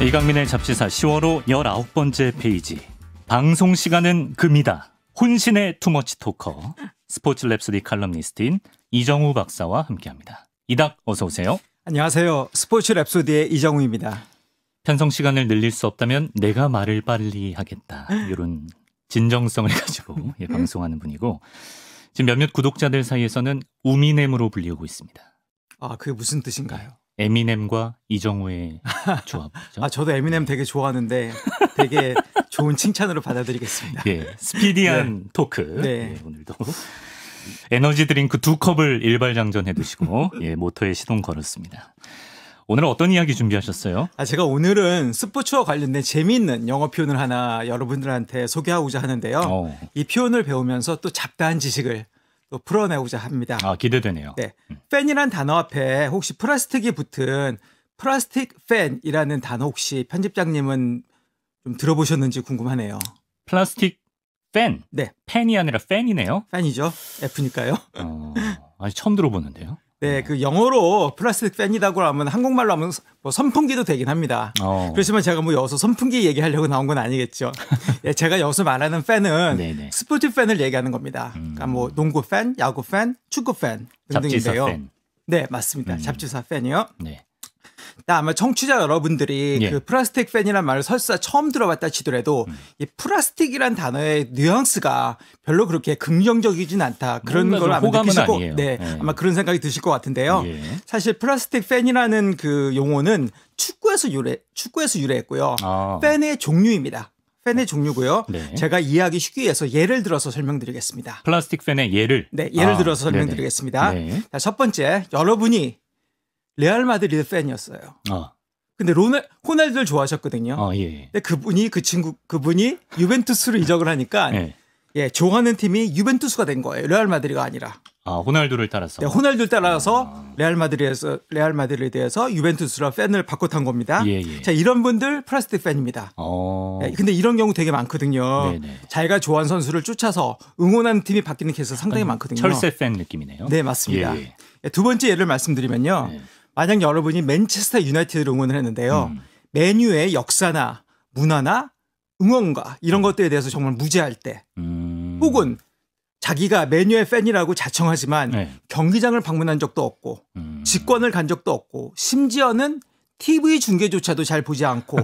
이강민의 잡지사 10월호 19번째 페이지. 방송 시간은 금이다. 혼신의 투머치 토커. 스포츠 랩소디 칼럼니스트인 이정우 박사와 함께합니다. 이닥 어서 오세요. 안녕하세요. 스포츠 랩소디의 이정우입니다. 편성 시간을 늘릴 수 없다면 내가 말을 빨리 하겠다. 이런 진정성을 가지고 방송하는 분이고 지금 몇몇 구독자들 사이에서는 우미넴으로 불리고 있습니다. 아, 그게 무슨 뜻인가요? 에미넴과 이정우의 조합이죠. 아, 저도 에미넴 되게 좋아하는데 되게 좋은 칭찬으로 받아들이겠습니다. 예, 스피디한 네. 토크. 네. 예, 오늘도 에너지 드링크 2컵을 일발장전해 두시고 모터에 시동 걸었습니다. 오늘 어떤 이야기 준비하셨어요? 제가 오늘은 스포츠와 관련된 재미있는 영어 표현을 하나 여러분들한테 소개하고자 하는데요. 이 표현을 배우면서 또 잡다한 지식을 또 풀어내고자 합니다. 아, 기대되네요. 네, 팬이란 단어 앞에 혹시 플라스틱이 붙은 플라스틱 팬이라는 단어 혹시 편집장님은 좀 들어보셨는지 궁금하네요. 플라스틱 팬? 네. 팬이 아니라 팬이네요? 팬이죠. F니까요. 아직 처음 들어보는데요. 네, 그 영어로 플라스틱 팬이라고 하면 한국말로 하면 뭐 선풍기도 되긴 합니다. 그렇지만 제가 뭐 여기서 선풍기 얘기하려고 나온 건 아니겠죠. 예, 제가 여기서 말하는 팬은 네네. 스포츠 팬을 얘기하는 겁니다. 그러니까 뭐 농구 팬, 야구 팬, 축구 팬 등등인데요. 잡지사 팬. 네, 맞습니다. 잡지사 팬이요. 네. 아마 청취자 여러분들이 예. 그 플라스틱 팬이란 말을 설사 처음 들어봤다 치더라도 이 플라스틱이란 단어의 뉘앙스가 별로 그렇게 긍정적이진 않다. 그런 걸 아마 느끼시고, 네, 아마 그런 생각이 드실 것 같은데요. 예. 사실 플라스틱 팬이라는 그 용어는 축구에서 유래했고요. 팬의 종류입니다. 팬의 종류고요. 네. 제가 이해하기 쉽게 해서 예를 들어서 설명드리겠습니다. 플라스틱 팬의 예를. 네, 예를 들어서 설명드리겠습니다. 네. 자, 첫 번째, 여러분이 레알 마드리드 팬이었어요. 근데 호날두를 좋아하셨거든요. 예. 근데 그분이 유벤투스로 이적을 하니까 예, 좋아하는 팀이 유벤투스가 된 거예요. 레알 마드리드가 아니라. 호날두를 따라서. 네, 호날두를 따라서 레알 마드리드에서 유벤투스로 팬을 바꿔 탄 겁니다. 예. 자, 이런 분들 플라스틱 팬입니다. 네, 근데 이런 경우 되게 많거든요. 네네. 자기가 좋아하는 선수를 쫓아서 응원하는 팀이 바뀌는 케이스가 상당히 많거든요. 철새 팬 느낌이네요. 네, 맞습니다. 예. 두 번째 예를 말씀드리면요. 만약 여러분이 맨체스터 유나이티드를 응원을 했는데요. 맨유의 역사나 문화나 응원가 이런 것들에 대해서 정말 무지할 때 혹은 자기가 맨유의 팬이라고 자청하지만 경기장을 방문한 적도 없고 직관을 간 적도 없고 심지어는 TV 중계조차도 잘 보지 않고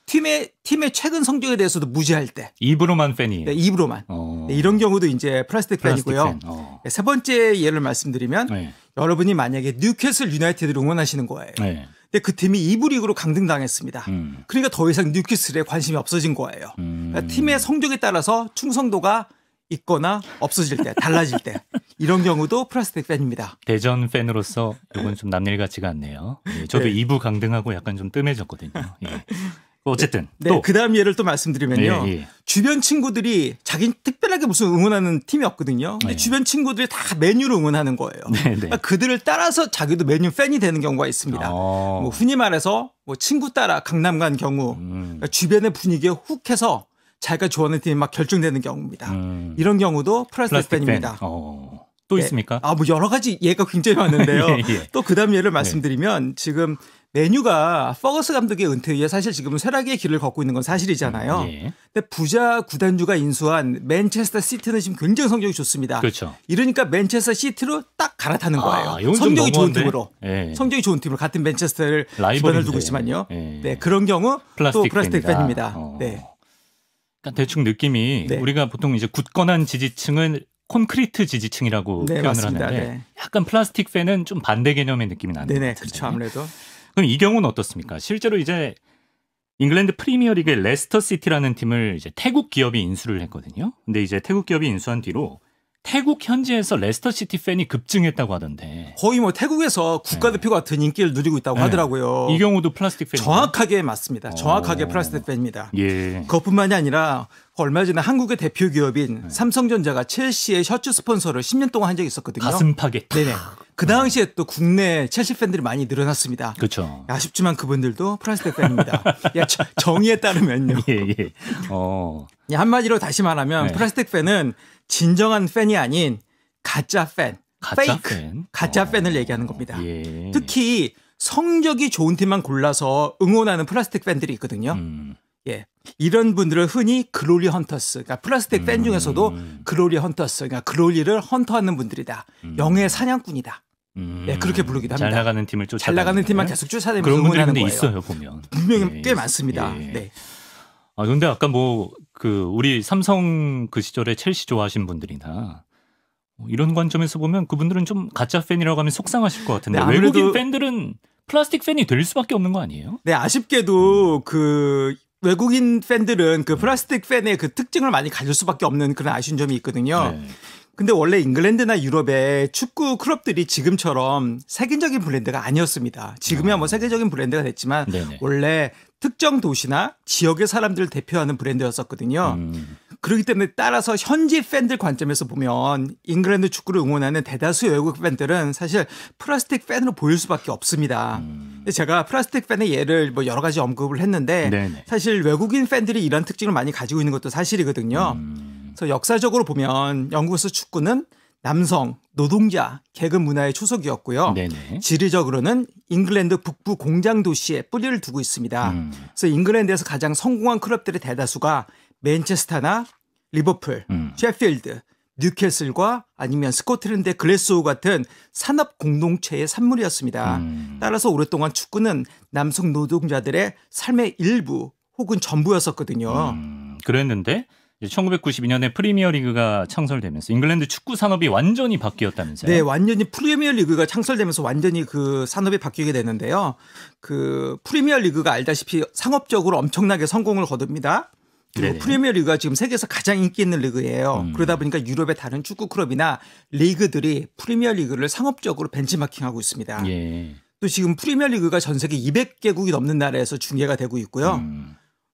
팀의 최근 성적에 대해서도 무지할 때 입으로만 팬이에요. 네, 입으로만. 네, 이런 경우도 이제 플라스틱 팬이고요. 네, 세 번째 예를 말씀드리면 여러분이 만약에 뉴캐슬 유나이티드를 응원하시는 거예요. 근데 그 팀이 2부 리그로 강등당했습니다. 그러니까 더 이상 뉴캐슬에 관심이 없어진 거예요. 그러니까 팀의 성적에 따라서 충성도가 있거나 없어질 때, 달라질 때 이런 경우도 플라스틱 팬입니다. 대전 팬으로서 이건 좀 남일 같지가 않네요. 저도 2부 강등하고 약간 좀 뜸해졌거든요. 어쨌든 또 그다음 예를 또 말씀드리면요. 주변 친구들이 자기는 특별하게 무슨 응원하는 팀이 없거든요. 근데 주변 친구들이 다 맨유를 응원하는 거예요. 그러니까 그들을 따라서 자기도 맨유 팬이 되는 경우가 있습니다. 뭐 흔히 말해서 뭐 친구 따라 강남 간 경우 그러니까 주변의 분위기에 훅 해서 자기가 좋아하는 팀이 막 결정되는 경우입니다. 이런 경우도 플라스틱 팬입니다. 또 있습니까? 뭐 여러 가지 예가 굉장히 많은데요. 또 그다음 예를 말씀드리면 지금 맨유가 퍼거스 감독의 은퇴 후에 사실 지금은 쇠락의 길을 걷고 있는 건 사실이잖아요. 근데 부자 구단주가 인수한 맨체스터 시티는 지금 굉장히 성적이 좋습니다. 그렇죠. 이러니까 맨체스터 시티로 딱 갈아타는 거예요. 성적이 좋은 팀으로. 성적이 좋은 팀으로 같은 맨체스터를 기반을 두고 있지만요. 네, 그런 경우 또 플라스틱 팬입니다. 네. 그러니까 대충 느낌이 우리가 보통 이제 굳건한 지지층은 콘크리트 지지층이라고 표현을 맞습니다. 하는데 약간 플라스틱 팬은 좀 반대 개념의 느낌이 나는 것 같아요. 그렇죠. 아무래도. 그럼 이 경우는 어떻습니까? 실제로 이제 잉글랜드 프리미어리그의 레스터 시티라는 팀을 이제 태국 기업이 인수를 했거든요. 근데 이제 태국 기업이 인수한 뒤로 태국 현지에서 레스터 시티 팬이 급증했다고 하던데 거의 뭐 태국에서 국가대표 같은 인기를 누리고 있다고 하더라고요. 이 경우도 플라스틱 팬 정확하게 맞습니다. 정확하게 플라스틱 팬입니다. 예. 그것뿐만이 아니라 얼마 전에 한국의 대표 기업인 삼성전자가 첼시의 셔츠 스폰서를 10년 동안 한 적이 있었거든요. 가슴팍에. 네네. 그 당시에 또 국내 첼시 팬들이 많이 늘어났습니다. 그렇죠. 아쉽지만 그분들도 플라스틱 팬입니다. 정의에 따르면요. 한마디로 다시 말하면 플라스틱 팬은 진정한 팬이 아닌 가짜 팬, 가짜 페이크, 팬? 가짜 팬을 얘기하는 겁니다. 특히 성적이 좋은 팀만 골라서 응원하는 플라스틱 팬들이 있거든요. 예. 이런 분들을 흔히 글로리 헌터스, 그러니까 플라스틱 팬 중에서도 글로리 헌터스, 그러니까 글로리를 헌터하는 분들이다. 영의 사냥꾼이다. 네, 그렇게 부르기도 합니다. 잘 나가는 팀을 쫓아 잘 나가는 팀만 계속 쫓아다니면서 그런 분들이 응원하는 근데 거예요. 있어요, 보면. 분명히 꽤 많습니다. 예. 네. 아, 근데 아까 뭐 그 우리 삼성 그 시절에 첼시 좋아하신 분들이나 이런 관점에서 보면 그분들은 좀 가짜 팬이라고 하면 속상하실 것 같은데 네, 아무래도 외국인 팬들은 플라스틱 팬이 될 수밖에 없는 거 아니에요? 네, 아쉽게도 그 외국인 팬들은 그 플라스틱 팬의 그 특징을 많이 가질 수밖에 없는 그런 아쉬운 점이 있거든요. 네. 근데 원래 잉글랜드나 유럽의 축구 클럽들이 지금처럼 세계적인 브랜드가 아니었습니다. 지금이야 뭐 세계적인 브랜드가 됐지만 네네. 원래 특정 도시나 지역의 사람들을 대표하는 브랜드였었거든요. 그렇기 때문에 따라서 현지 팬들 관점에서 보면 잉글랜드 축구를 응원하는 대다수의 외국 팬들은 사실 플라스틱 팬으로 보일 수밖에 없습니다. 근데 제가 플라스틱 팬의 예를 뭐 여러 가지 언급을 했는데 네네. 사실 외국인 팬들이 이런 특징을 많이 가지고 있는 것도 사실이거든요. 그래서 역사적으로 보면 영국에서 축구는 남성, 노동자, 계급 문화의 초석이었고요. 네네. 지리적으로는 잉글랜드 북부 공장 도시에 뿌리를 두고 있습니다. 그래서 잉글랜드에서 가장 성공한 클럽들의 대다수가 맨체스터나 리버풀, 셰필드, 뉴캐슬과 아니면 스코틀랜드의 글래스호우 같은 산업 공동체의 산물이었습니다. 따라서 오랫동안 축구는 남성 노동자들의 삶의 일부 혹은 전부였었거든요. 그랬는데 1992년에 프리미어리그가 창설되면서 잉글랜드 축구 산업이 완전히 바뀌었다면서요? 네, 완전히 프리미어리그가 창설되면서 완전히 그 산업이 바뀌게 되는데요. 그 프리미어리그가 알다시피 상업적으로 엄청나게 성공을 거둡니다. 그리고 네네. 프리미어리그가 지금 세계에서 가장 인기 있는 리그예요. 그러다 보니까 유럽의 다른 축구 클럽이나 리그들이 프리미어리그를 상업적으로 벤치마킹하고 있습니다. 예. 또 지금 프리미어리그가 전 세계 200개국이 넘는 나라에서 중계가 되고 있고요.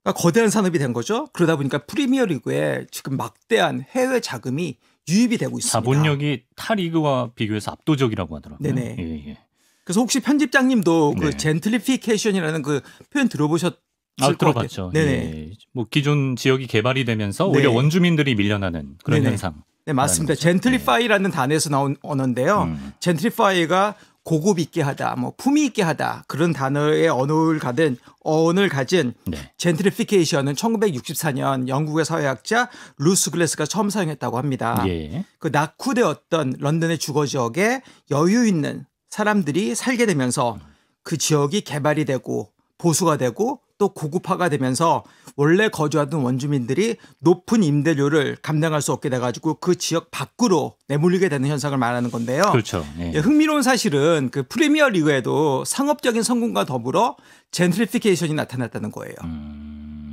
그러니까 거대한 산업이 된 거죠. 그러다 보니까 프리미어리그에 지금 막대한 해외 자금이 유입이 되고 있습니다. 자본력이 타 리그와 비교해서 압도적이라고 하더라고요. 네네. 예, 예. 그래서 혹시 편집장님도 네. 그 젠트리피케이션이라는 그 표현 들어보셨을 것 들어봤죠. 같아요. 네네. 예. 뭐 기존 지역이 개발이 되면서 오히려 네. 원주민들이 밀려나는 그런 네네. 현상. 네, 맞습니다. 젠트리파이라는 단어에서 나온 언어인데요. 젠트리파이가 고급 있게 하다, 뭐 품위 있게 하다 그런 단어의 언어를 가진 네. 젠트리피케이션은 1964년 영국의 사회학자 루스 글래스가 처음 사용했다고 합니다. 예. 그 낙후되었던 런던의 주거 지역에 여유 있는 사람들이 살게 되면서 그 지역이 개발이 되고 보수가 되고 또 고급화가 되면서 원래 거주하던 원주민들이 높은 임대료를 감당할 수 없게 돼가지고 그 지역 밖으로 내몰리게 되는 현상을 말하는 건데요. 그렇죠. 예. 예, 흥미로운 사실은 그 프리미어 리그에도 상업적인 성공과 더불어 젠트리피케이션이 나타났다는 거예요.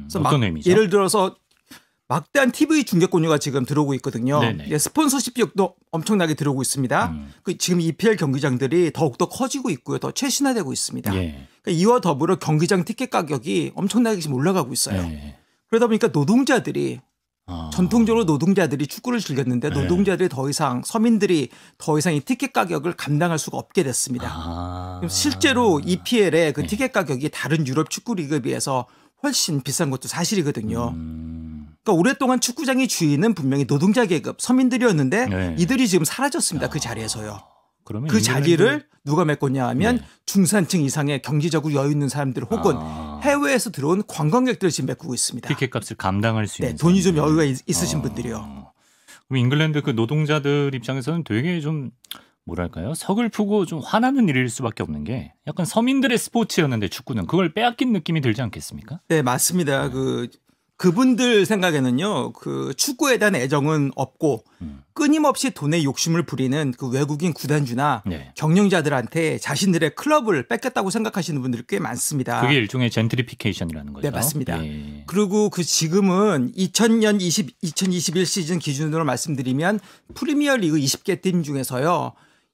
그래서 어떤 의미죠? 예를 들어서 막대한 TV 중계권료가 지금 들어오고 있거든요. 예, 스폰서십 비용도 엄청나게 들어오고 있습니다. 지금 EPL 경기장들이 더욱더 커지고 있고요. 더 최신화되고 있습니다. 예. 그러니까 이와 더불어 경기장 티켓 가격이 엄청나게 지금 올라가고 있어요. 예. 그러다 보니까 노동자들이 전통적으로 노동자들이 축구를 즐겼는데 네. 노동자들이 더 이상 서민들이 더 이상 이 티켓 가격을 감당할 수가 없게 됐습니다. 실제로 EPL의 그 티켓 가격이 다른 유럽 축구 리그에 비해서 훨씬 비싼 것도 사실이거든요. 그러니까 오랫동안 축구장의 주인은 분명히 노동자 계급, 서민들이었는데 네. 이들이 지금 사라졌습니다. 그 자리에서요. 그러면 그 잉글랜드- 자리를 누가 메꿨냐 하면 네. 중산층 이상의 경제적으로 여유 있는 사람들 혹은 해외에서 들어온 관광객들을 지금 메꾸고 있습니다. 티켓 값을 감당할 수 있는 네, 돈이 좀 사람들. 여유가 있으신 분들이요. 그럼 잉글랜드 그 노동자들 입장에서는 되게 좀 뭐랄까요? 서글프고 좀 화나는 일일 수밖에 없는 게 약간 서민들의 스포츠였는데 축구는 그걸 빼앗긴 느낌이 들지 않겠습니까? 네, 맞습니다. 그분들 생각에는요, 그 축구에 대한 애정은 없고 끊임없이 돈에 욕심을 부리는 그 외국인 구단주나 네. 경영자들한테 자신들의 클럽을 뺏겼다고 생각하시는 분들이 꽤 많습니다. 그게 일종의 젠트리피케이션이라는 거죠. 네, 맞습니다. 예. 그리고 그 지금은 2021 시즌 기준으로 말씀드리면 프리미어 리그 20개 팀 중에서요.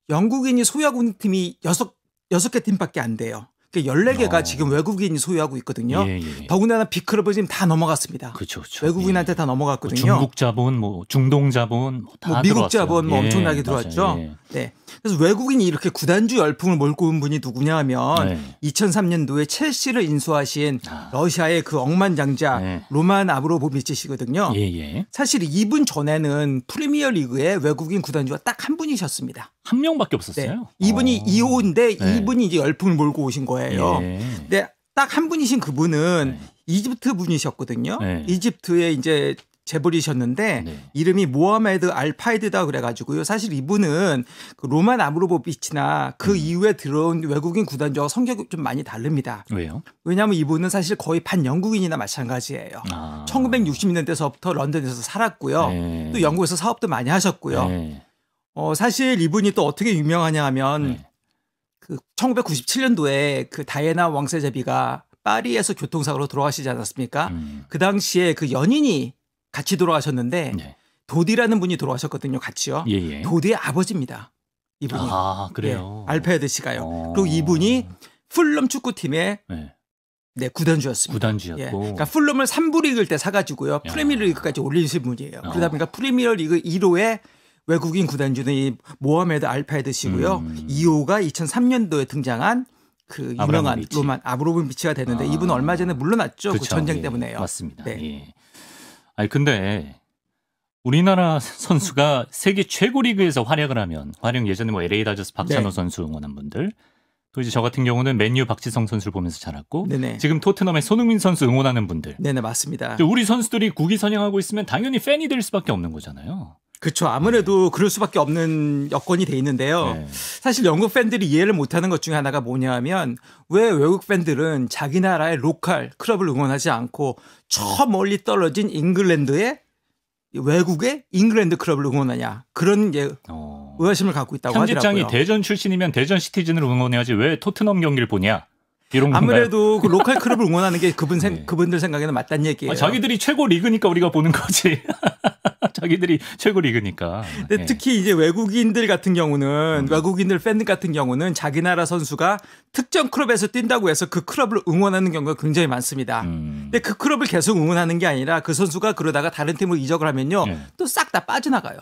영국인이 소유하고 있는 팀이 6개 팀밖에 안 돼요. 그러니까 14개가 지금 외국인이 소유하고 있거든요. 예, 예. 더군다나 빅클럽은 지금 다 넘어갔습니다. 그렇죠, 그렇죠. 외국인한테 예. 다 넘어갔거든요. 중국 자본, 뭐 중동 자본 다 미국 들어왔어요. 자본 예, 엄청나게 맞아요. 들어왔죠. 예. 네. 그래서 외국인이 이렇게 구단주 열풍을 몰고 온 분이 누구냐 하면 네. 2003년도에 첼시를 인수하신 러시아의 그 억만장자 네. 로만 아브로모비치시거든요. 예. 사실 이분 전에는 프리미어 리그에 외국인 구단주가 딱 한 분이셨습니다. 한 명밖에 없었어요. 네. 이분이 2호인데 네. 이분이 이제 열풍을 몰고 오신 거예요. 근데 딱 한 분이신 그분은 이집트 분이셨거든요. 이집트에 이제 재벌이셨는데 이름이 모하메드 알파이드다 그래가지고요. 사실 이분은 그 로만 아브로모비치나 그 이후에 들어온 외국인 구단주와 성격이 좀 많이 다릅니다. 왜요? 왜냐하면 이분은 사실 거의 반영국인이나 마찬가지예요. 1960년대서부터 런던에서 살았고요. 또 영국에서 사업도 많이 하셨고요. 사실 이분이 또 어떻게 유명하냐 하면 그 1997년도에 그 다이애나 왕세자비가 파리에서 교통사고로 돌아가시지 않았습니까? 그 당시에 그 연인이 같이 돌아가셨는데 도디라는 분이 돌아가셨거든요. 같이요. 도디의 아버지입니다. 이분이. 아, 그래요. 알파헤드 씨가요. 그리고 이분이 풀럼 축구팀의 구단주였습니다. 구단주였고. 그러니까 풀럼을 3부 리그일 때 사가지고요. 프리미어리그까지 올리신 분이에요. 그러다 보니까 프리미어리그 1호의 외국인 구단주는 이 모하메드 알파헤드 씨고요. 2호가 2003년도에 등장한 그 유명한 로만 아브로모비치가 됐는데 이분은 얼마 전에 물러났죠. 그 전쟁 때문에요. 맞습니다. 아니 근데 우리나라 선수가 세계 최고 리그에서 활약을 하면 예전에 뭐 LA 다저스 박찬호 선수 응원한 분들 또 이제 저 같은 경우는 맨유 박지성 선수를 보면서 자랐고 지금 토트넘의 손흥민 선수 응원하는 분들. 네네 맞습니다. 우리 선수들이 국위 선양하고 있으면 당연히 팬이 될 수밖에 없는 거잖아요. 그렇죠. 아무래도 그럴 수밖에 없는 여건이 돼 있는데요. 사실 영국 팬들이 이해를 못하는 것 중에 하나가 뭐냐 하면 왜 외국 팬들은 자기 나라의 로컬 클럽을 응원하지 않고 저 멀리 떨어진 잉글랜드의 외국의 잉글랜드 클럽을 응원하냐. 그런 의아심을 갖고 있다고 편집장이 하더라고요. 대전 출신이면 대전 시티즌을 응원해야지 왜 토트넘 경기를 보냐. 이런 건가요? 아무래도 그 로컬 클럽을 응원하는 게 그분들 생각에는 맞다는 얘기예요. 자기들이 최고 리그니까 우리가 보는 거지. 자기들이 최고 리그니까. 근데 특히 이제 외국인들 같은 경우는 외국인들 팬들 같은 경우는 자기 나라 선수가 특정 클럽에서 뛴다고 해서 그 클럽을 응원하는 경우가 굉장히 많습니다. 근데 그 클럽을 계속 응원하는 게 아니라 그 선수가 그러다가 다른 팀으로 이적을 하면요. 또 싹 다 빠져나가요.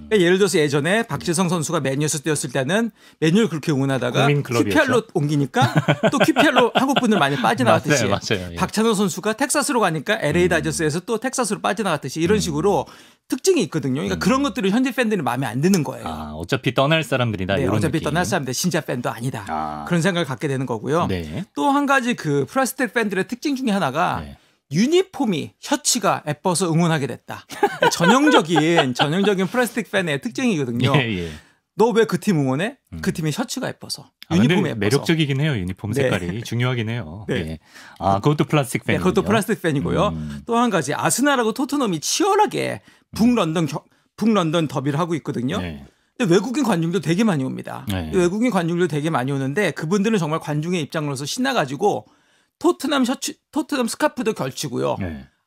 예를 들어서 예전에 박지성 선수가 맨유에서 뛰었을 때는 맨유를 그렇게 응원하다가 QPR로 옮기니까 또 QPR로 한국 분들 많이 빠져나갔듯이 맞아요. 박찬호 선수가 텍사스로 가니까 LA 다저스에서 또 텍사스로 빠져나갔듯이 이런 식으로 특징이 있거든요. 그러니까 그런 것들을 현지 팬들이 마음에 안 드는 거예요. 어차피 떠날 사람들이다. 이런 어차피 느낌. 떠날 사람들 진짜 팬도 아니다. 그런 생각을 갖게 되는 거고요. 또 한 가지 그 프라스텍 팬들의 특징 중에 하나가 유니폼이 셔츠가 예뻐서 응원하게 됐다. 전형적인 프라스틱 팬의 특징이거든요. 너 왜 그 팀 응원해? 그 팀의 셔츠가 예뻐서. 유니폼이 예뻐서. 매력적이긴 해요. 유니폼 색깔이. 중요하긴 해요. 그것도 플라스틱 팬이고요. 그것도 플라스틱 팬이고요. 또 한 가지 아스날하고 토트넘이 치열하게 북런던 더비를 하고 있거든요. 근데 외국인 관중도 되게 많이 옵니다. 외국인 관중도 되게 많이 오는데 그분들은 정말 관중의 입장으로서 신나가지고 토트넘 스카프도 걸치고요.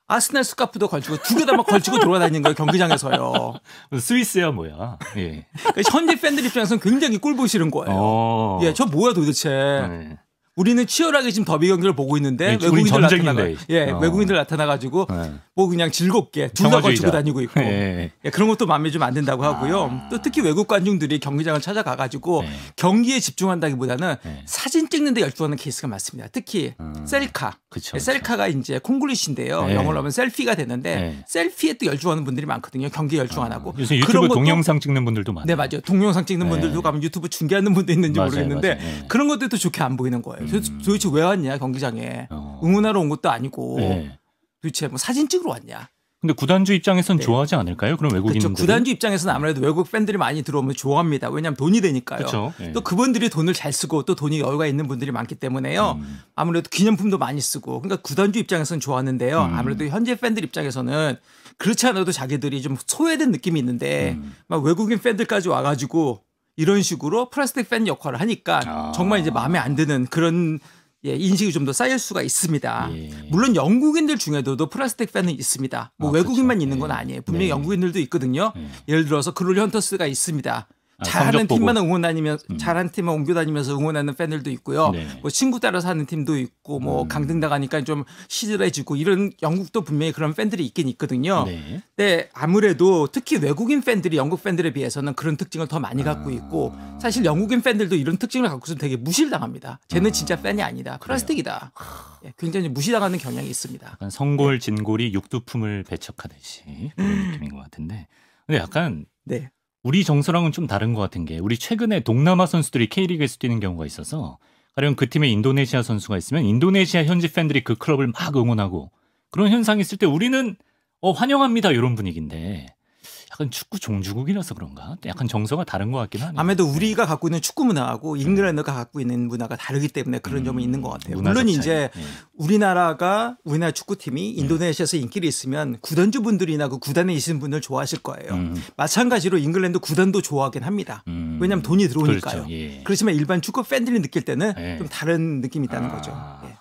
아스날 스카프도 걸치고 두 개 다 막 걸치고 돌아다니는 거예요. 경기장에서요. 스위스야 뭐야. 그러니까 현지 팬들 입장에서는 굉장히 꼴보기 싫은 거예요. 저 뭐야 도대체. 우리는 치열하게 지금 더비 경기를 보고 있는데 외국인들 나타나가지고 뭐 그냥 즐겁게 둘 다 걸치고 다니고 있고 그런 것도 마음에 좀 안 든다고 하고요. 또 특히 외국 관중들이 경기장을 찾아가가지고 경기에 집중한다기보다는 사진 찍는데 열중하는 케이스가 많습니다. 특히 셀카. 셀카가 이제 콩글리시인데요. 영어로 하면 셀피가 되는데 셀피에 또 열중하는 분들이 많거든요. 경기에 열중 안 하고. 요새 유튜브 동영상 찍는 분들도 많아요. 네 맞아요. 동영상 찍는 분들도 가면 유튜브 중계하는 분도 있는지 모르겠는데 그런 것들도 좋게 안 보이는 거예요. 도대체 왜 왔냐 경기장에 응원하러 온 것도 아니고 도대체 뭐 사진 찍으러 왔냐. 근데 구단주 입장에선 좋아하지 않을까요? 그럼 외국인들이. 그렇죠. 구단주 입장에서는 아무래도 외국 팬들이 많이 들어오면 좋아합니다. 왜냐하면 돈이 되니까요. 또 그분들이 돈을 잘 쓰고 또 돈이 여유가 있는 분들이 많기 때문에요. 아무래도 기념품도 많이 쓰고 그러니까 구단주 입장에서는 좋아하는데요. 아무래도 현재 팬들 입장에서는 그렇지 않아도 자기들이 좀 소외된 느낌이 있는데 막 외국인 팬들까지 와가지고 이런 식으로 플라스틱 팬 역할을 하니까 정말 이제 마음에 안 드는 그런 인식이 좀 더 쌓일 수가 있습니다. 물론 영국인들 중에도 플라스틱 팬은 있습니다. 뭐 외국인만 있는 건 아니에요. 분명히 영국인들도 있거든요. 예를 들어서 그롤 헌터스가 있습니다. 잘하는 팀만 응원 다니면서 잘하는 팀만 옮겨 다니면서 응원하는 팬들도 있고요. 네. 뭐 친구 따라서 하는 팀도 있고 뭐 강등 나가니까 좀 시들해지고 이런 영국도 분명히 그런 팬들이 있긴 있거든요. 네. 근데 아무래도 특히 외국인 팬들이 영국 팬들에 비해서는 그런 특징을 더 많이 갖고 있고 사실 영국인 팬들도 이런 특징을 갖고서 되게 무시를 당합니다. 쟤는 진짜 팬이 아니다. 플라스틱이다. 예, 굉장히 무시당하는 경향이 있습니다. 약간 성골 진골이 육두품을 배척하듯이 그런 느낌인 것 같은데. 근데 약간 네. 우리 정서랑은 좀 다른 것 같은 게 우리 최근에 동남아 선수들이 K리그에서 뛰는 경우가 있어서 가령 그 팀에 인도네시아 선수가 있으면 인도네시아 현지 팬들이 그 클럽을 막 응원하고 그런 현상이 있을 때 우리는 환영합니다 이런 분위기인데 약간 축구 종주국이라서 그런가? 약간 정서가 다른 것 같긴 하네요. 아무래도 우리가 갖고 있는 축구 문화하고 잉글랜드가 갖고 있는 문화가 다르기 때문에 그런 점은 있는 것 같아요. 물론 이제 우리나라 축구팀이 인도네시아에서 인기를 있으면 구단주분들이나 그 구단에 있는 분들 좋아하실 거예요. 마찬가지로 잉글랜드 구단도 좋아하긴 합니다. 왜냐하면 돈이 들어오니까요. 그렇죠. 예. 그렇지만 일반 축구 팬들이 느낄 때는 좀 다른 느낌이 있다는 거죠. 예.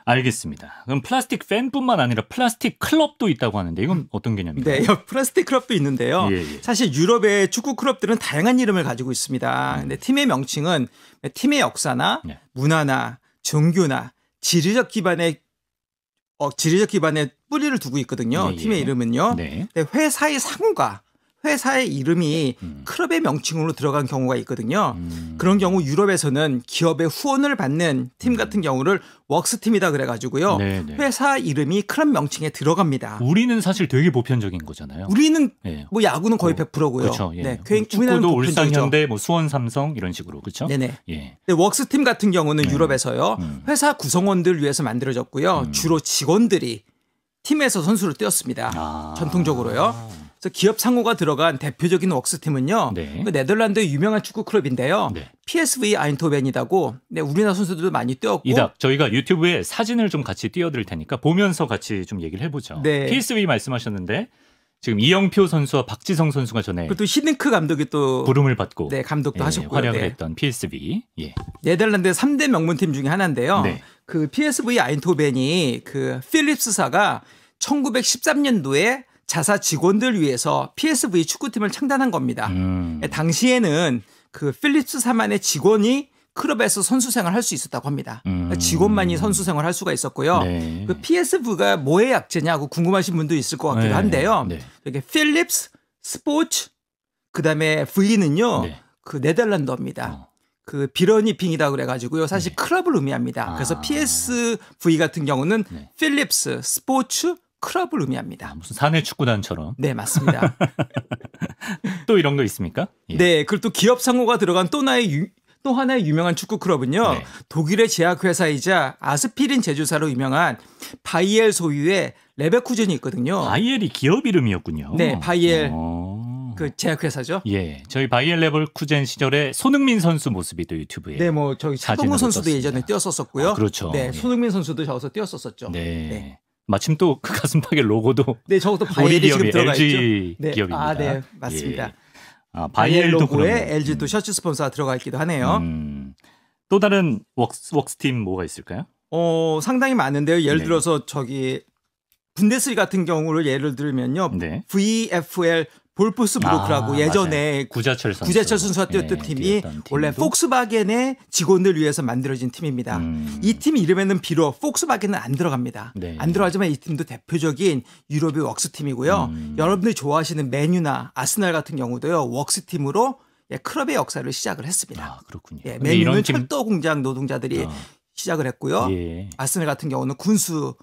알겠습니다. 그럼 플라스틱 팬뿐만 아니라 플라스틱 클럽도 있다고 하는데 이건 어떤 개념인가요? 네, 플라스틱 클럽도 있는데요. 예. 사실 유럽의 축구 클럽들은 다양한 이름을 가지고 있습니다. 근데 팀의 명칭은 팀의 역사나 문화나 종교나 지리적 기반의 뿌리를 두고 있거든요. 팀의 이름은요. 네. 근데 회사의 상호가 회사의 이름이 클럽의 명칭으로 들어간 경우가 있거든요. 그런 경우 유럽에서는 기업의 후원을 받는 팀 같은 경우를 웍스팀이다 그래가지고요. 네네. 회사 이름이 클럽 명칭에 들어갑니다. 우리는 사실 되게 보편적인 거잖아요. 우리는 뭐 야구는 거의 100%고요. 그렇죠. 예. 네, 축구도 울산 현대, 뭐 수원 삼성 이런 식으로 그렇죠. 네네. 예. 근데 웍스팀 같은 경우는 유럽에서요. 회사 구성원들을 위해서 만들어졌고요. 주로 직원들이 팀에서 선수를 뛰었습니다. 전통적으로요. 그래서 기업 상호가 들어간 대표적인 웍스팀은요. 네. 그 네덜란드의 유명한 축구 클럽인데요. 네. PSV 아인토벤이라고 우리나라 선수들도 많이 뛰었고. 이닥 저희가 유튜브에 사진을 좀 같이 띄워드릴 테니까 보면서 같이 좀 얘기를 해보죠. 네. PSV 말씀하셨는데 지금 이영표 선수와 박지성 선수가 전에 그리고 또 히딩크 감독이 또 부름을 받고 감독도 하셨고요. 활약을 했던 PSV. 예. 네덜란드의 3대 명문팀 중에 하나인데요. 네. 그 PSV 아인토벤이 그 필립스사가 1913년도에 자사 직원들 위해서 PSV 축구팀을 창단한 겁니다. 당시에는 그 필립스사만의 직원이 클럽에서 선수 생활을 할 수 있었다고 합니다. 직원만이 선수 생활을 할 수가 있었고요. 네. 그 PSV가 뭐의 약자냐고 궁금하신 분도 있을 것 같기도 한데요. 네. 이게 필립스, 스포츠, 그다음에 V는요. 그 네덜란드어입니다. 그 비러니핑이다 그래가지고요. 사실 클럽을 의미합니다. 그래서 PSV 같은 경우는 필립스, 스포츠, 클럽을 의미합니다. 무슨 사내 축구단처럼. 네, 맞습니다. 또 이런 거 있습니까? 예. 네, 그리고 또 기업 상호가 들어간 또 하나의 유명한 축구 클럽은요. 독일의 제약회사이자 아스피린 제조사로 유명한 바이엘 소유의 레베쿠젠이 있거든요. 바이엘이 기업 이름이었군요. 네, 바이엘 그 제약회사죠. 예, 저희 바이엘 레버쿠젠 시절에 손흥민 선수 모습이 또 유튜브에. 네, 뭐 저기 차동우 선수도 예전에 뛰었었고요. 그렇죠. 네, 손흥민 선수도 저기서 뛰었었죠. 네. 마침 또 그 가슴팍에 로고도 저것도 바이엘이 지금 들어가 LG 있죠. 기업입니다. 네, 맞습니다. 예. 바이엘 로고에 LG도 셔츠 스폰서가 들어가 있기도 하네요. 또 다른 웍스팀 뭐가 있을까요? 상당히 많은데요. 예를 들어서 저기 분데스리가 같은 경우를 예를 들면요. VfL 볼프스부르크라고 예전에 구자철 선수가 뛰었던 팀이 원래 폭스바겐의 직원들 위해서 만들어진 팀입니다. 이 팀 이름에는 비록 폭스바겐은 안 들어갑니다. 안 들어가지만 이 팀도 대표적인 유럽의 웍스팀이고요. 여러분들이 좋아하시는 맨유나 아스날 같은 경우도요. 웍스팀으로 클럽의 역사를 시작을 했습니다. 그렇군요. 맨유는 철도 공장 노동자들이 시작을 했고요. 아스날 같은 경우는 군수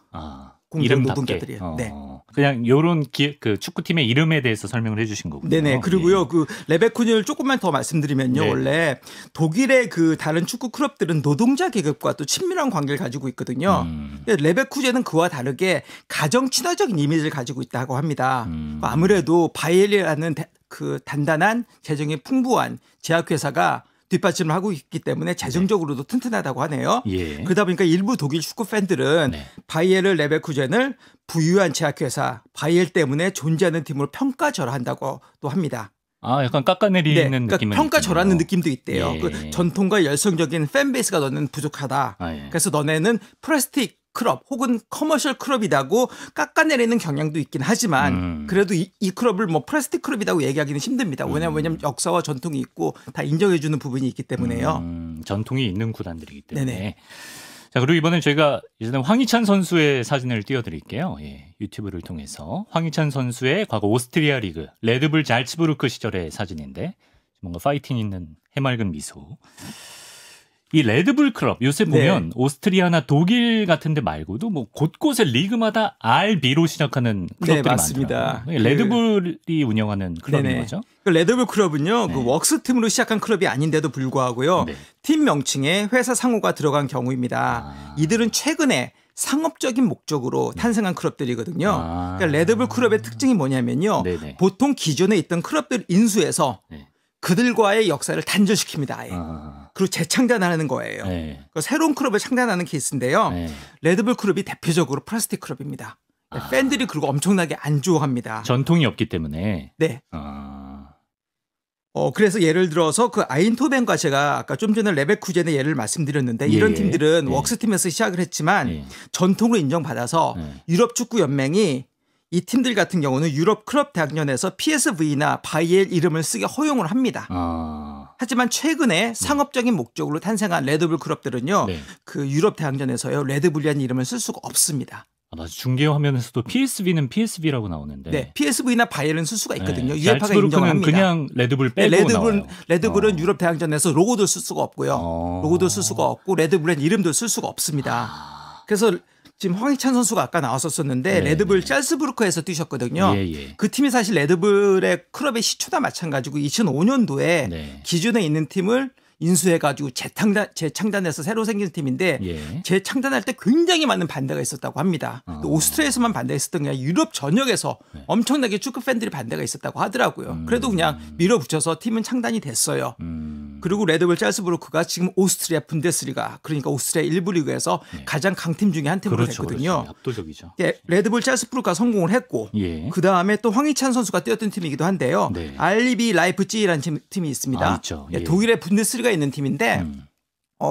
공장 노동자들이. 네. 그냥 이런 그 축구팀의 이름에 대해서 설명을 해주신 거군요. 네네. 그리고요, 그 레베쿠젠을 조금만 더 말씀드리면요, 원래 독일의 그 다른 축구 클럽들은 노동자 계급과 또 친밀한 관계를 가지고 있거든요. 레베쿠젠은 그와 다르게 가정 친화적인 이미지를 가지고 있다고 합니다. 아무래도 바이엘이라는 그 단단한 재정이 풍부한 제약회사가 뒷받침을 하고 있기 때문에 재정적으로도 튼튼하다고 하네요. 그러다 보니까 일부 독일 축구 팬들은 바이엘 레베쿠젠을 부유한 제약회사 바이엘 때문에 존재하는 팀으로 평가절하한다고 또 합니다. 약간 깎아내리는 그러니까 느낌은 평가절하는 느낌도 있대요. 그 전통과 열성적인 팬베이스가 너는 부족하다. 그래서 너네는 플라스틱 클럽 혹은 커머셜 클럽이라고 깎아내리는 경향도 있긴 하지만 그래도 이 클럽을 뭐 플라스틱 클럽이라고 얘기하기는 힘듭니다. 왜냐하면 역사와 전통이 있고 다 인정해주는 부분이 있기 때문에요. 전통이 있는 구단들이기 때문에. 네네. 자, 그리고 이번엔 저희가 이제는 황희찬 선수의 사진을 띄워드릴게요. 예, 유튜브를 통해서 황희찬 선수의 과거 오스트리아 리그 레드불 잘츠부르크 시절의 사진인데 뭔가 파이팅 있는 해맑은 미소. 이 레드불 클럽 요새 보면 네. 오스트리아나 독일 같은 데 말고도 뭐 곳곳에 리그마다 RB로 시작하는 클럽들이 네, 맞습니다. 많더라고요. 레드불이 운영하는 클럽인 네네. 거죠? 그 레드불 클럽은요, 네. 그 웍스 팀으로 시작한 클럽이 아닌데도 불구하고요, 네. 팀 명칭에 회사 상호가 들어간 경우입니다. 이들은 최근에 상업적인 목적으로 탄생한 클럽들이거든요. 그러니까 레드불 클럽의 특징이 뭐냐면요, 네네. 보통 기존에 있던 클럽들 인수해서 네. 그들과의 역사를 단절시킵니다. 아예. 그리고 재창단하는 거예요. 네. 그러니까 새로운 클럽을 창단하는 케이스인데요. 네. 레드불 클럽이 대표적으로 플라스틱 클럽입니다. 팬들이 그리고 엄청나게 안 좋아합니다. 전통이 없기 때문에. 네. 그래서 예를 들어서 그 아인토벤과 제가 아까 좀 전에 레베쿠젠의 예를 말씀드렸는데 이런 팀들은 웍스팀에서 시작을 했지만 전통으로 인정받아서 유럽 축구 연맹이 이 팀들 같은 경우는 유럽 클럽 대학년에서 PSV나 바이엘 이름을 쓰게 허용을 합니다. 하지만 최근에 상업적인 목적으로 탄생한 레드불 클럽들은요. 그 유럽 대학년에서요. 레드불이라는 이름을 쓸 수가 없습니다. 맞아. 중계 화면에서도 PSV는 PSV라고 나오는데. 네, PSV나 바이엘은 쓸 수가 있거든요. UEFA가 인정을 합니다. 그냥 레드불 빼고 나와요. 레드불은 유럽 대학전에서 로고도 쓸 수가 없고요. 로고도 쓸 수가 없고 레드불의 이름도 쓸 수가 없습니다. 그래서 지금 황희찬 선수가 아까 나왔었는데 레드불 짤스부르크에서 뛰셨거든요. 그 팀이 사실 레드불의 클럽의 시초다 마찬가지고 2005년도에 기존에 있는 팀을 인수해가지고 재창단해서 새로 생긴 팀인데 재창단할 때 굉장히 많은 반대가 있었다고 합니다. 오스트리아에서만 반대가 있었던 게 아니라 유럽 전역에서 엄청나게 축구 팬들이 반대가 있었다고 하더라고요. 그래도 그냥 밀어붙여서 팀은 창단이 됐어요. 그리고 레드불 짤스부르크가 지금 오스트리아 분데스리가 그러니까 오스트리아 1부 리그에서 가장 강팀 중에 한 팀으로 됐거든요. 그렇죠. 압도적이죠. 레드불 짤스부르크가 성공을 했고 그다음에 또 황희찬 선수가 뛰었던 팀이기도 한데요. RB 라이프치히라는 팀이 있습니다. 독일의 분데스리가 있는 팀인데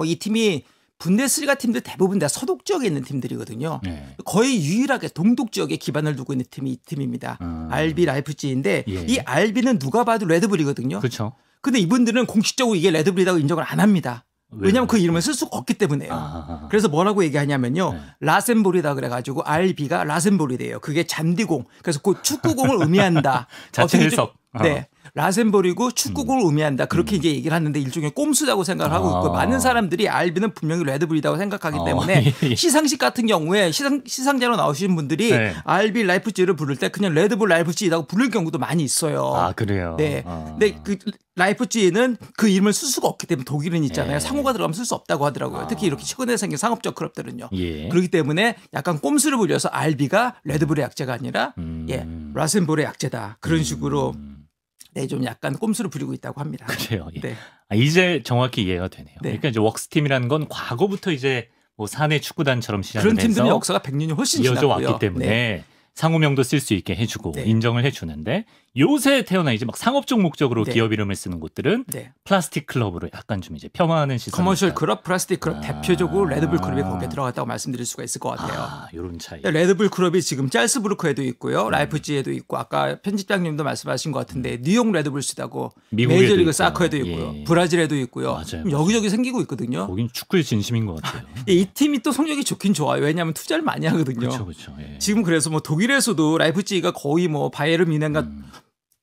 이 팀이 분데스리가 팀들 대부분 다 서독 지역에 있는 팀들이거든요. 거의 유일하게 동독 지역에 기반을 두고 있는 팀이 이 팀입니다. RB 라이프치히인데 이 RB는 누가 봐도 레드불이거든요. 그렇죠. 근데 이분들은 공식적으로 이게 레드불이라고 인정을 안 합니다. 왜냐하면 그 이름을 쓸 수가 없기 때문에요. 그래서 뭐라고 얘기하냐면요. 라센볼이다 그래가지고 RB가 라센볼이래요. 그게 잔디공. 그래서 그 축구공을 의미한다. 자체 해석. 네. 라센볼이고 축구공을 의미한다. 그렇게 이제 얘기를 하는데 일종의 꼼수라고 생각을 하고 있고 많은 사람들이 RB는 분명히 레드불이라고 생각하기 때문에 시상식 같은 경우에 시상자로 나오시는 분들이 RB 라이프치히를 부를 때 그냥 레드불 라이프치히라고 부를 경우도 많이 있어요. 아, 그래요? 네. 근데 그 라이프치히는 그 이름을 쓸 수가 없기 때문에 독일은 있잖아요. 상호가 들어가면 쓸 수 없다고 하더라고요. 특히 이렇게 최근에 생긴 상업적 클럽들은요. 그렇기 때문에 약간 꼼수를 부려서 RB가 레드불의 약자가 아니라 라센볼의 약자다. 그런 식으로 네, 좀 약간 꼼수를 부리고 있다고 합니다. 그래요. 네. 이제 정확히 이해가 되네요. 그러니까 이제 웍스팀이라는 건 과거부터 이제 뭐 사내 축구단처럼 시작을 그런 해서 팀들의 역사가 100년이 훨씬 이어져 지났고요. 왔기 때문에 상호명도 쓸 수 있게 해주고 인정을 해주는데 요새 태어나 이제 막 상업적 목적으로 기업 이름을 쓰는 곳들은 플라스틱 클럽으로 약간 좀 이제 폄하하는 시선. 커머셜 클럽, 플라스틱 클럽 대표적으로 레드불 클럽이 거기에 들어갔다고 말씀드릴 수가 있을 것 같아요. 이런 차이. 레드불 클럽이 지금 짤스부르크에도 있고요, 라이프치히에도 있고 아까 편집장님도 말씀하신 것 같은데 뉴욕 레드불스라고 메이저리그 사커에도 있고요, 브라질에도 있고요. 맞아요. 여기저기 생기고 있거든요. 거긴 축구의 진심인 것 같아요. 이 팀이 또 성적이 좋긴 좋아요. 왜냐하면 투자를 많이 하거든요. 그렇죠. 지금 그래서 뭐 독일에서도 라이프치히가 거의 뭐 바이에른 뮌헨과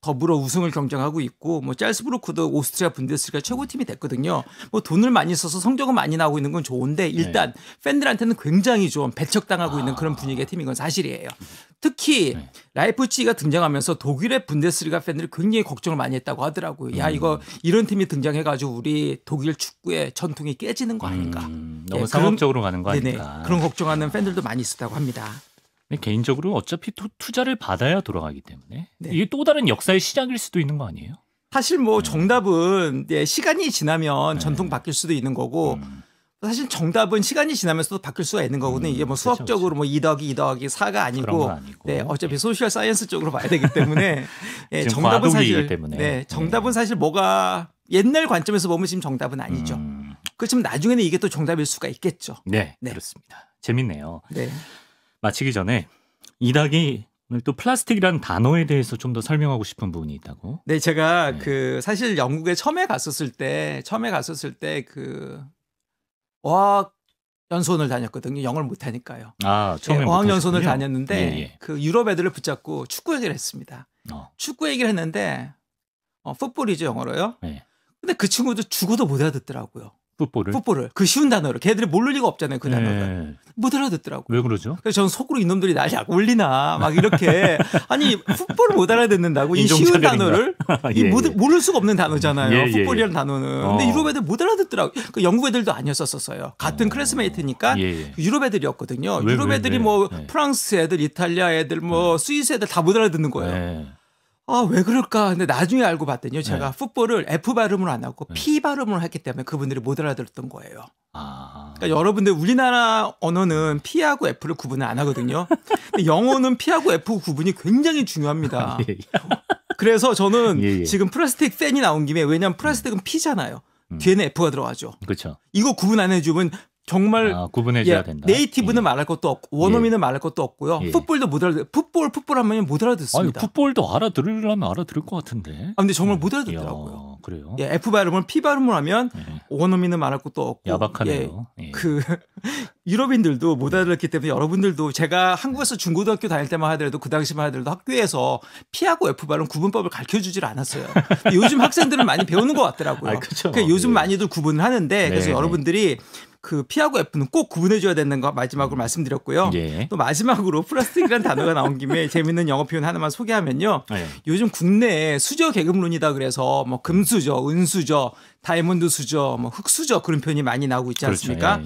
더불어 우승을 경쟁하고 있고 뭐 짤스부르크도 오스트리아 분데스리가 최고팀이 됐거든요. 뭐 돈을 많이 써서 성적은 많이 나오고 있는 건 좋은데 일단 팬들한테는 굉장히 좀 배척당하고 있는 그런 분위기의 팀인 건 사실이에요. 특히 라이프치히가 등장하면서 독일의 분데스리가 팬들이 굉장히 걱정을 많이 했다고 하더라고요. 야, 이거 이런 팀이 등장해가지고 우리 독일 축구의 전통이 깨지는 거 아닌가. 너무 상업적으로 가는 거 아닌가. 그런 걱정하는 팬들도 많이 있었다고 합니다. 개인적으로 어차피 투자를 받아야 돌아가기 때문에 이게 또 다른 역사의 시작일 수도 있는 거 아니에요? 사실 뭐 정답은 시간이 지나면 전통 바뀔 수도 있는 거고 사실 정답은 시간이 지나면서도 바뀔 수가 있는 거거든요. 이게 뭐 수학적으로 뭐 2 더하기 2 더하기 4가 아니고 어차피 소셜 사이언스 쪽으로 봐야 되기 때문에 정답은 사실 정답은 사실 뭐가 옛날 관점에서 보면 지금 정답은 아니죠. 그렇지만 나중에는 이게 또 정답일 수가 있겠죠. 네. 그렇습니다. 재밌네요. 네. 마치기 전에 이닥이 오늘 또 플라스틱이라는 단어에 대해서 좀 더 설명하고 싶은 부분이 있다고. 네, 제가 네. 사실 영국에 처음에 갔었을 때 어학 연수원을 다녔거든요. 영어를 못 하니까요. 아, 처음에 어학 연수원을 못하셨군요. 다녔는데 예, 예. 그 유럽 애들을 붙잡고 축구 얘기를 했습니다. 축구 얘기를 했는데 풋볼이죠, 영어로요. 네. 근데 그 친구도 죽어도 못 알아듣더라고요. 풋볼을 그 쉬운 단어를 걔들이 모를 리가 없잖아요. 그 단어를 못 알아듣더라고요. 왜 그러죠? 그래서 저는 속으로 이놈들이 날 약 올리나 막 이렇게 아니 풋볼을 못 알아듣는다고 이 쉬운 단어를 이 모를 수가 없는 단어잖아요. 풋볼이라는 단어는. 근데 유럽 애들 못 알아듣더라고요. 그 영국 애들도 아니었었어요. 같은 클래스메이트니까 유럽 애들이었거든요. 유럽 애들이 뭐 프랑스 애들, 이탈리아 애들, 뭐 스위스 애들 다 못 알아듣는 거예요. 아, 왜 그럴까? 근데 나중에 알고 봤더니요. 제가 풋볼을 F 발음으로 안 하고 P 발음으로 했기 때문에 그분들이 못 알아들었던 거예요. 그러니까 여러분들 우리나라 언어는 P하고 F를 구분을 안 하거든요. 근데 영어는 P하고 F 구분이 굉장히 중요합니다. 그래서 저는 지금 플라스틱 팬이 나온 김에 왜냐하면 플라스틱은 P잖아요. 뒤에는 F가 들어가죠. 그렇죠. 이거 구분 안 해주면 정말 구분해줘야 된다. 네이티브는 말할 것도 없고 원어민은 말할 것도 없고요. 풋볼도 못 알아듣. 풋볼 하면 못 알아듣습니다. 아니, 풋볼도 알아들으려면 알아들을 것 같은데. 근데 정말 못 알아듣더라고요. 그래요? F 발음을 P 발음을 하면 원어민은 말할 것도 없고. 야박하네요. 유럽인들도 못 알아듣기 때문에 여러분들도 제가 한국에서 중고등학교 다닐 때만 하더라도 그 당시만 하더라도 학교에서 P하고 F 발음 구분법을 가르쳐주질 않았어요. 요즘 학생들은 많이 배우는 것 같더라고요. 그러니까 요즘 많이들 구분을 하는데 그래서 여러분들이 그 P하고 F는 꼭 구분해줘야 되는 거 마지막으로 말씀드렸고요. 또 마지막으로 플라스틱이라는 단어가 나온 김에 재밌는 영어 표현 하나만 소개하면요. 요즘 국내에 수저 계급론이다 그래서 뭐 금수저, 은수저, 다이아몬드 수저, 뭐 흑수저 그런 표현이 많이 나오고 있지 않습니까?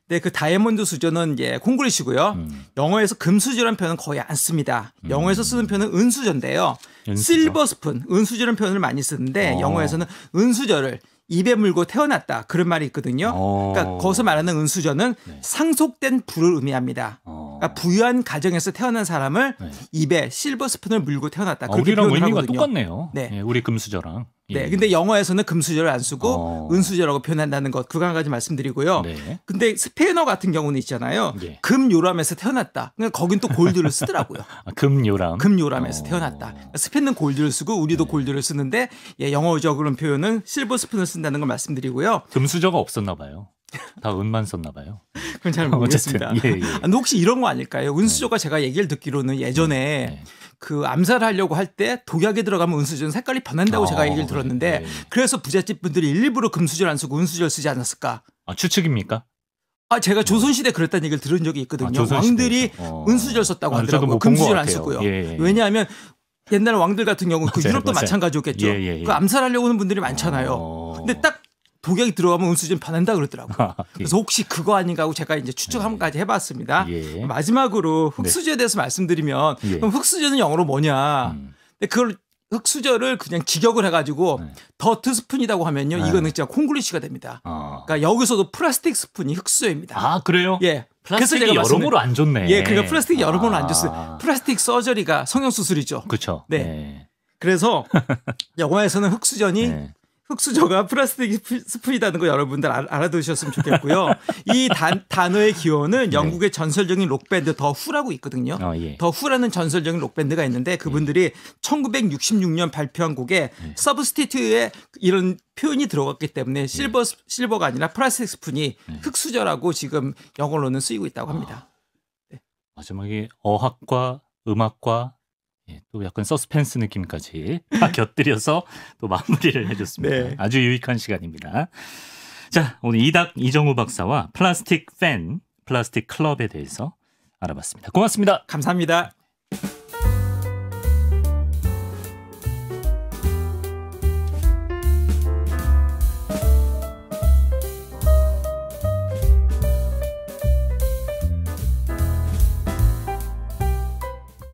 네, 그 다이아몬드 수저는 콩글리시고요. 영어에서 금수저라는 표현은 거의 안 씁니다. 영어에서 쓰는 표현은 은수저인데요. 실버 스푼, 은수저라는 표현을 많이 쓰는데 영어에서는 은수저를 입에 물고 태어났다 그런 말이 있거든요. 그러니까 거기서 말하는 은수저는 상속된 부를 의미합니다. 그러니까 부유한 가정에서 태어난 사람을 입에 실버 스푼을 물고 태어났다. 그렇게 우리랑 표현을 의미가 하거든요. 똑같네요. 네, 우리 금수저랑. 네, 근데 영어에서는 금수저를 안 쓰고 은수저라고 표현한다는 것 그거 한 가지 말씀드리고요. 근데 스페인어 같은 경우는 있잖아요. 금요람에서 태어났다. 그러니까 거긴 또 골드를 쓰더라고요. 금요람. 금요람에서 태어났다. 스페인은 골드를 쓰고 우리도 골드를 쓰는데 영어적으로는 표현은 실버 스푼을 쓴다는 걸 말씀드리고요. 금수저가 없었나 봐요. 다 은만 썼나 봐요. 그건 잘 모르겠습니다. 근데 혹시 이런 거 아닐까요? 은수저가 제가 얘기를 듣기로는 예전에 그 암살하려고 할 때 독약에 들어가면 은수저는 색깔이 변한다고 제가 얘기를 들었는데 그래서 부잣집 분들이 일부러 금수저를 안 쓰고 은수저를 쓰지 않았을까? 추측입니까? 제가 조선시대 그랬다는 얘기를 들은 적이 있거든요. 왕들이 은수저를 썼다고 하더라고요. 금수저를 안 쓰고요. 왜냐하면 옛날 왕들 같은 경우는 그 유럽도 마찬가지였겠죠. 그 암살하려고 하는 분들이 많잖아요. 근데 딱 독약이 들어가면 은수저는 변한다 그러더라고요. 그래서 혹시 그거 아닌가 하고 제가 이제 추측 한 가지 해봤습니다. 마지막으로 흑수저에 대해서 말씀드리면 그럼 흑수저는 영어로 뭐냐? 근데 그걸 흑수저를 그냥 직역을 해가지고 더트 스푼이라고 하면요, 이거는 진짜 콩글리시가 됩니다. 그러니까 여기서도 플라스틱 스푼이 흑수저입니다. 그래요? 플라스틱이 제가 여러모로 안 좋네. 그러니까 플라스틱이 여러모로 안 좋습니다. 플라스틱 서저리가 성형수술이죠. 그렇죠. 네. 그래서 영화에서는 흑수저가 플라스틱 스푼이라는 거 여러분들 알아두셨으면 좋겠고요. 이 단어의 기원은 영국의 전설적인 록밴드 더 후라고 있거든요. 더 후라는 전설적인 록밴드가 있는데 그분들이 1966년 발표한 곡에 서브스티튜트에 이런 표현이 들어갔기 때문에 실버가 아니라 플라스틱 스푼이 흑수저라고 지금 영어로는 쓰이고 있다고 합니다. 마지막에 어학과 음악과 또 약간 서스펜스 느낌까지 다 곁들여서 또 마무리를 해줬습니다. 아주 유익한 시간입니다. 자, 오늘 이닥 이정우 박사와 플라스틱 팬, 플라스틱 클럽에 대해서 알아봤습니다. 고맙습니다. 감사합니다.